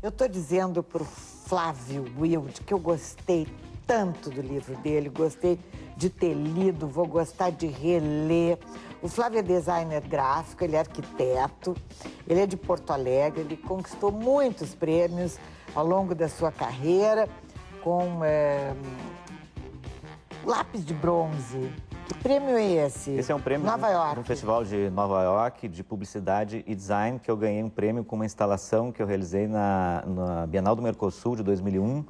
Eu estou dizendo para o Flávio Wild que eu gostei tanto do livro dele, gostei de ter lido, vou gostar de reler. O Flávio é designer gráfico, ele é arquiteto, ele é de Porto Alegre, ele conquistou muitos prêmios ao longo da sua carreira com lápis de bronze. Que prêmio é esse? Esse é um prêmio de um festival de Nova York, de publicidade e design, que eu ganhei um prêmio com uma instalação que eu realizei na Bienal do Mercosul de 2001,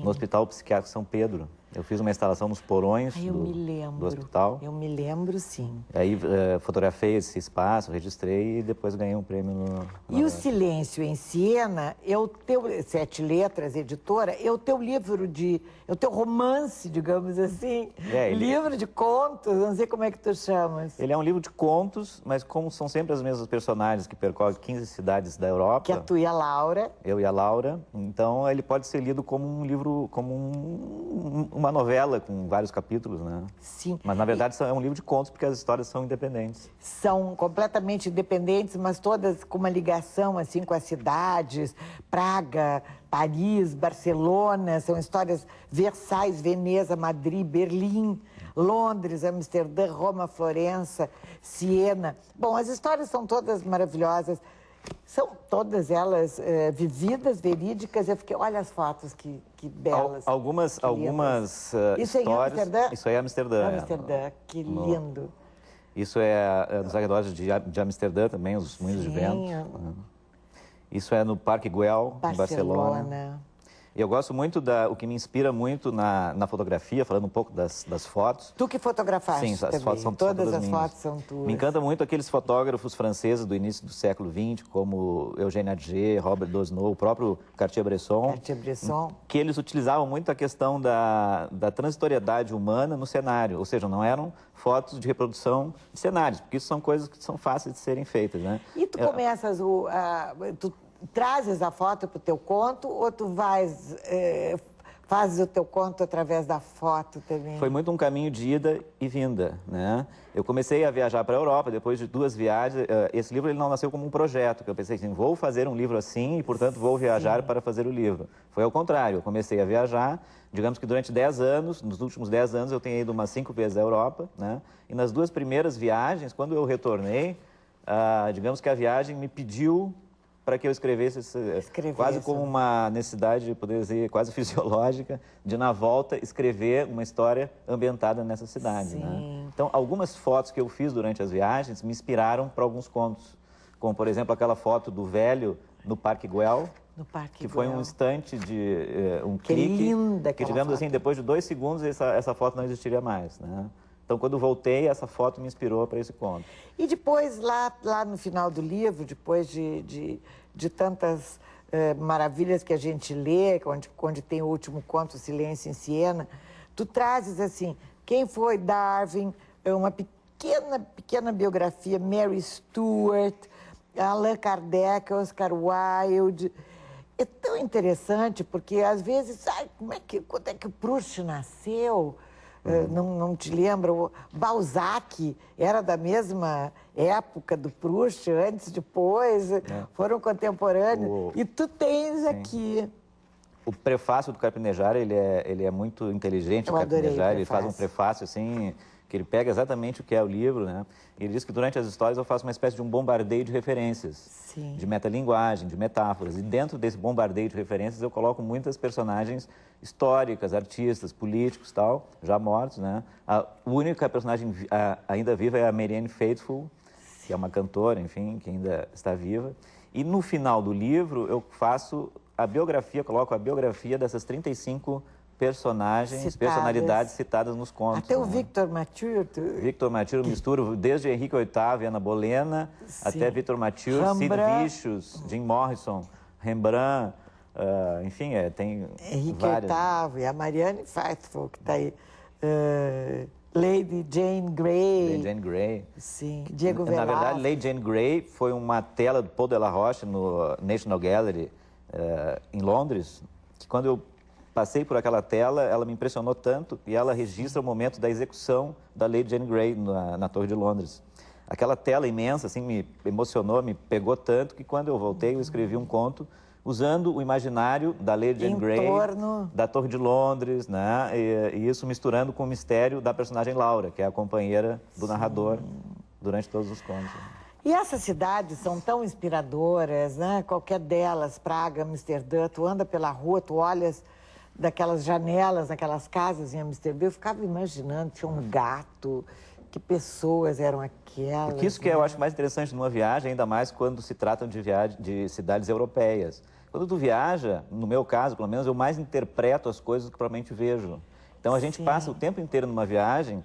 no Hospital Psiquiátrico São Pedro. Eu fiz uma instalação nos porões do hospital. Eu me lembro, sim. Aí fotografei esse espaço, registrei e depois ganhei um prêmio no... E o Silêncio em Siena, Sete Letras, editora, é o teu romance, digamos assim, livro de contos, não sei como é que tu chamas. Ele é um livro de contos, mas como são sempre as mesmas personagens que percorrem 15 cidades da Europa... Que é tu e a Laura. Eu e a Laura. Então, ele pode ser lido como um livro, como uma novela com vários capítulos, né? Sim. Mas, na verdade, é um livro de contos, porque as histórias são independentes. São completamente independentes, mas todas com uma ligação, assim, com as cidades. Praga, Paris, Barcelona, são histórias Versailles, Veneza, Madrid, Berlim, Londres, Amsterdã, Roma, Florença, Siena. Bom, as histórias são todas maravilhosas. São todas elas vividas, verídicas. Eu fiquei, olha as fotos, que belas. Algumas Isso é em Amsterdã? Isso é em Amsterdã. Amsterdã, que lindo. Isso é dos arredores de Amsterdã também, os moinhos de vento. Isso é no Parque Güell, em Barcelona. E eu gosto muito o que me inspira muito na fotografia, falando um pouco das fotos. Tu que fotografaste? Sim, as fotos são todas as minhas. Fotos são tuas. Me encanta muito aqueles fotógrafos franceses do início do século XX, como Eugène Atget, Robert Doisneau, o próprio Cartier-Bresson. Que eles utilizavam muito a questão da transitoriedade humana no cenário, ou seja, não eram fotos de reprodução de cenários, porque isso são coisas que são fáceis de serem feitas, né? E tu começas tu trazes a foto para o teu conto ou tu fazes o teu conto através da foto também? Foi muito um caminho de ida e vinda, né? Eu comecei a viajar para a Europa, depois de 2 viagens. Esse livro ele não nasceu como um projeto, que eu pensei assim, vou fazer um livro assim e, portanto, vou viajar para fazer o livro. Foi ao contrário, eu comecei a viajar, digamos que durante 10 anos, nos últimos 10 anos eu tenho ido umas 5 vezes à Europa, né? E nas 2 primeiras viagens, quando eu retornei, digamos que a viagem me pediu para que eu escrevesse quase como uma necessidade, poder dizer, quase fisiológica, de, na volta, escrever uma história ambientada nessa cidade. Né? Então, algumas fotos que eu fiz durante as viagens me inspiraram para alguns contos, como, por exemplo, aquela foto do velho no Parque Güell, que foi um instante de um clique, que, digamos assim, depois de 2 segundos, essa foto não existiria mais, né? Então, quando voltei, essa foto me inspirou para esse conto. E depois, lá no final do livro, depois de tantas maravilhas que a gente lê, onde tem o último conto, O Silêncio em Siena, tu trazes, assim, quem foi Darwin, uma pequena biografia, Mary Stuart, Allan Kardec, Oscar Wilde. É tão interessante, porque, às vezes, quando é que o Proust nasceu? Não te lembro, Balzac era da mesma época do Proust, antes, depois, foram contemporâneos, e tu tens aqui. O prefácio do Carpinejar, ele é muito inteligente. Eu adorei o prefácio. Ele faz um prefácio assim, que ele pega exatamente o que é o livro, né? Ele diz que durante as histórias eu faço uma espécie de um bombardeio de referências, de metalinguagem, de metáforas. E dentro desse bombardeio de referências eu coloco muitas personagens históricas, artistas, políticos, tal, já mortos, né? A única personagem ainda viva é a Marianne Faithfull, que é uma cantora, enfim, que ainda está viva. E no final do livro eu faço a biografia, coloco a biografia dessas 35 personalidades citadas nos contos. Até o Victor Mathieu. Victor Mathieu, eu misturo desde Henrique VIII, Ana Bolena, até Victor Mathieu, Sid Vicious, Jim Morrison, Rembrandt, enfim, tem Henrique várias. VIII, e a Marianne Faithfull, que está aí, Lady Jane Grey. Lady Jane Grey. Sim, Diego Velázquez. Na verdade, Lady Jane Grey foi uma tela do Paul Delaroche no National Gallery, em Londres, que quando eu passei por aquela tela, ela me impressionou tanto e ela registra o momento da execução da Lady Jane Grey na Torre de Londres. aquela tela imensa, assim, me emocionou, me pegou tanto que quando eu voltei eu escrevi um conto usando o imaginário da Lady Jane Grey, da Torre de Londres, né? E isso misturando com o mistério da personagem Laura, que é a companheira do narrador durante todos os contos. E essas cidades são tão inspiradoras, né? Qualquer delas, Praga, Amsterdã, tu anda pela rua, tu olhas daquelas janelas, naquelas casas em Amsterdã, eu ficava imaginando, tinha um gato, que pessoas eram aquelas. Porque isso que eu acho mais interessante numa viagem, ainda mais quando se tratam de cidades europeias. Quando tu viaja, no meu caso, pelo menos, eu mais interpreto as coisas do que propriamente vejo. Então a gente passa o tempo inteiro numa viagem,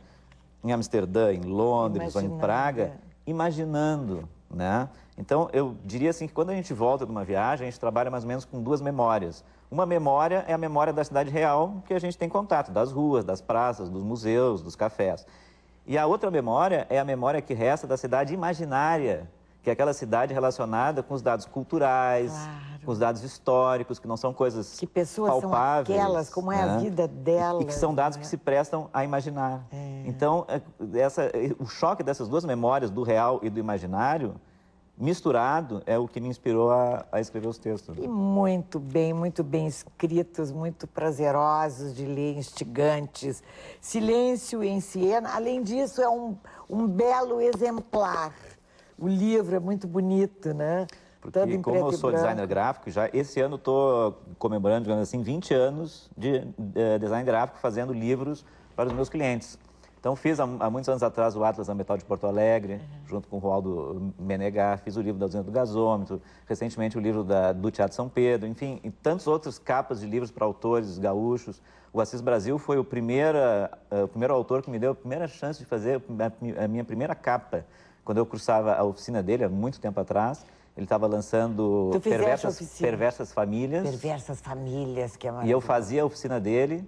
em Amsterdã, em Londres ou em Praga, imaginando, né? Então eu diria assim que quando a gente volta de uma viagem, a gente trabalha mais ou menos com duas memórias. Uma memória é a memória da cidade real, que a gente tem contato, das ruas, das praças, dos museus, dos cafés. E a outra memória é a memória que resta da cidade imaginária, que é aquela cidade relacionada com os dados culturais, com os dados históricos, que não são coisas que pessoas palpáveis, são aquelas, como é a vida delas. E que são dados que se prestam a imaginar. Então, o choque dessas duas memórias, do real e do imaginário, misturado, é o que me inspirou a escrever os textos. E muito bem escritos, muito prazerosos de ler, instigantes. Silêncio em Siena, além disso, é um belo exemplar. O livro é muito bonito, né? Porque todo em como eu sou designer gráfico, já esse ano estou comemorando, digamos assim, 20 anos de design gráfico, fazendo livros para os meus clientes. Então fiz há muitos anos atrás o Atlas Ambiental de Porto Alegre, junto com o Roaldo Menegar, fiz o livro da Usina do Gasômetro, recentemente o livro do Teatro São Pedro, enfim, e tantas outras capas de livros para autores gaúchos. O Assis Brasil foi o primeiro autor que me deu a primeira chance de fazer a minha primeira capa. Quando eu cursava a oficina dele, há muito tempo atrás, ele estava lançando Perversas Famílias. Perversas Famílias, que é maravilhoso. E eu fazia a oficina dele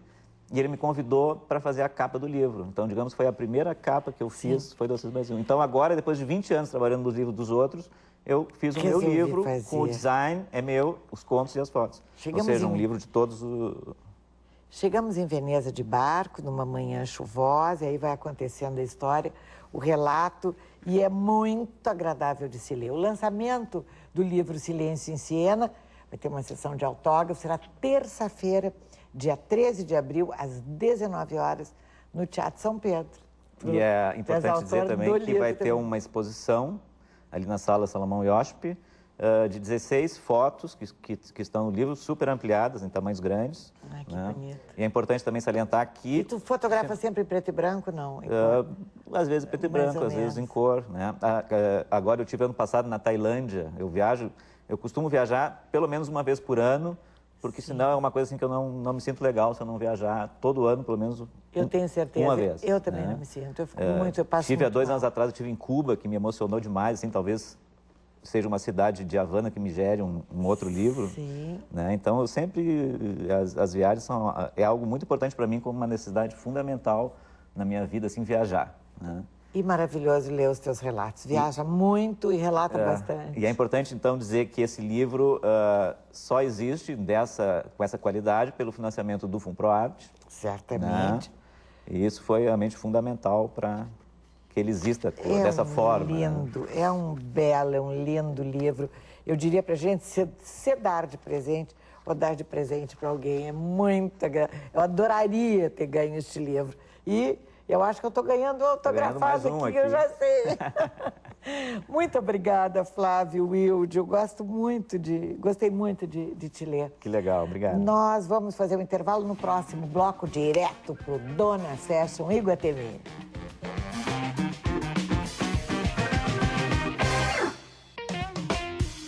e ele me convidou para fazer a capa do livro. Então, digamos, foi a primeira capa que eu fiz, foi do Assis Brasil. Então, agora, depois de 20 anos trabalhando nos livros dos outros, eu fiz o meu livro, com o design, é meu, os contos e as fotos. Ou seja, um livro de todos os... Chegamos em Veneza de barco, numa manhã chuvosa, e aí vai acontecendo a história, o relato, e é muito agradável de se ler. O lançamento do livro Silêncio em Siena vai ter uma sessão de autógrafo, será terça-feira, dia 13 de abril, às 19 horas, no Teatro São Pedro. E é importante dizer também que vai ter uma exposição ali na Sala Salomão Iosp, de 16 fotos que estão no livro, super ampliadas, em tamanhos grandes. Ai, que bonito. E é importante também salientar que... E tu fotografa sempre em preto e branco, não? Às vezes preto e branco, às vezes em cor, né? Agora eu tive ano passado na Tailândia, eu costumo viajar pelo menos uma vez por ano, porque senão é uma coisa assim que eu não me sinto legal se eu não viajar todo ano, pelo menos eu tenho certeza. Uma vez. Eu também não me sinto, eu fico muito, eu passo Tive há 2 mal. anos atrás, eu estive em Cuba, que me emocionou demais, assim, talvez seja uma cidade de Havana que me gere um outro livro. Sim. Né? Então, eu sempre... As viagens é algo muito importante para mim, como uma necessidade fundamental na minha vida, assim, viajar. Né? E maravilhoso ler os teus relatos. Viaja muito e relata bastante. E é importante, então, dizer que esse livro só existe com essa qualidade pelo financiamento do FUNPROARTE. Certamente. Né? E isso foi realmente fundamental para que ele exista dessa forma. Lindo, né? É um belo, é um lindo livro. Eu diria para a gente se dar de presente ou dar de presente para alguém. É muito agradável. Eu adoraria ter ganho este livro. E eu acho que eu estou ganhando autografado aqui, que eu já sei. Muito obrigada, Flávio, Wilde. Eu gostei muito de te ler. Que legal, obrigado. Nós vamos fazer um intervalo no próximo bloco, direto para o Dona Fashion Iguatemi.